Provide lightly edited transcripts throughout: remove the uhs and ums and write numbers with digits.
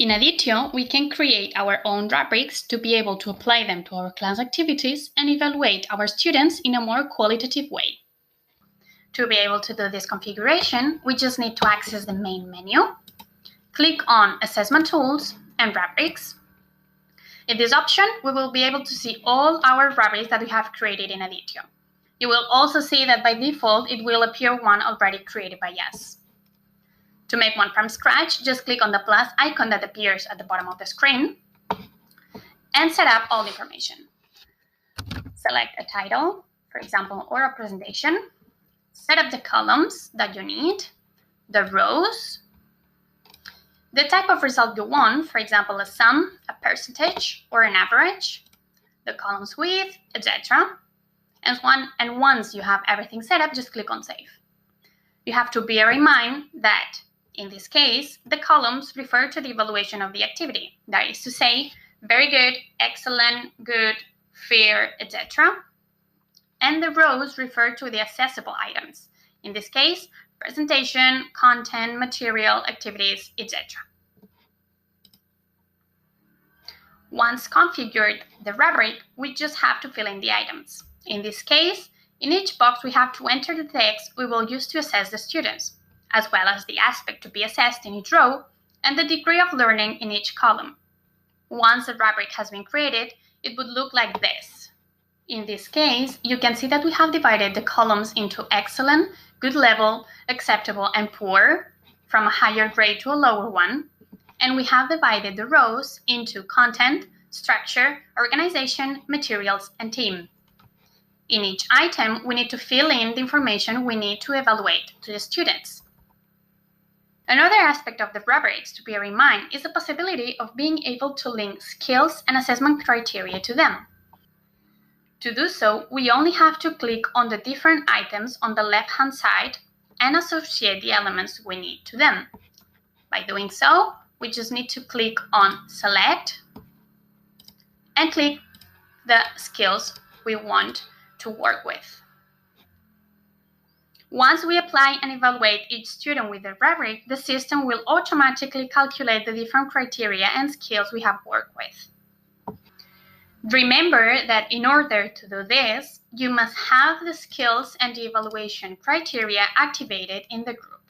In Additio, we can create our own rubrics to be able to apply them to our class activities and evaluate our students in a more qualitative way. To be able to do this configuration, we just need to access the main menu, click on Assessment Tools and Rubrics. In this option, we will be able to see all our rubrics that we have created in Additio. You will also see that by default, it will appear one already created by us. To make one from scratch, just click on the plus icon that appears at the bottom of the screen and set up all the information. Select a title, for example, or a presentation. Set up the columns that you need, the rows, the type of result you want, for example, a sum, a percentage, or an average, the columns width, etc. And once you have everything set up, just click on Save. You have to bear in mind that in this case, the columns refer to the evaluation of the activity. That is to say, very good, excellent, good, fair, etc. And the rows refer to the accessible items. In this case, presentation, content, material, activities, etc. Once configured the rubric, we just have to fill in the items. In this case, in each box we have to enter the text we will use to assess the students, as well as the aspect to be assessed in each row and the degree of learning in each column. Once the rubric has been created, it would look like this. In this case, you can see that we have divided the columns into excellent, good level, acceptable, and poor, from a higher grade to a lower one, and we have divided the rows into content, structure, organization, materials, and team. In each item, we need to fill in the information we need to evaluate to the students. Another aspect of the rubrics to bear in mind is the possibility of being able to link skills and assessment criteria to them. To do so, we only have to click on the different items on the left-hand side and associate the elements we need to them. By doing so, we just need to click on Select and click the skills we want to work with. Once we apply and evaluate each student with the rubric, the system will automatically calculate the different criteria and skills we have worked with. Remember that in order to do this, you must have the skills and the evaluation criteria activated in the group.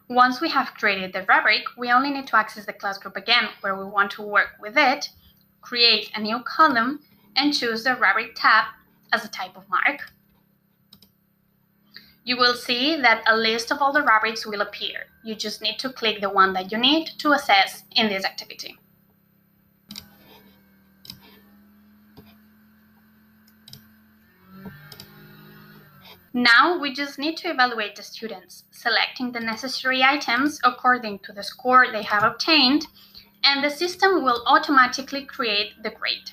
Once we have created the rubric, we only need to access the class group again where we want to work with it, create a new column, and choose the rubric tab as a type of mark. You will see that a list of all the rubrics will appear. You just need to click the one that you need to assess in this activity. Now we just need to evaluate the students, selecting the necessary items according to the score they have obtained, and the system will automatically create the grade.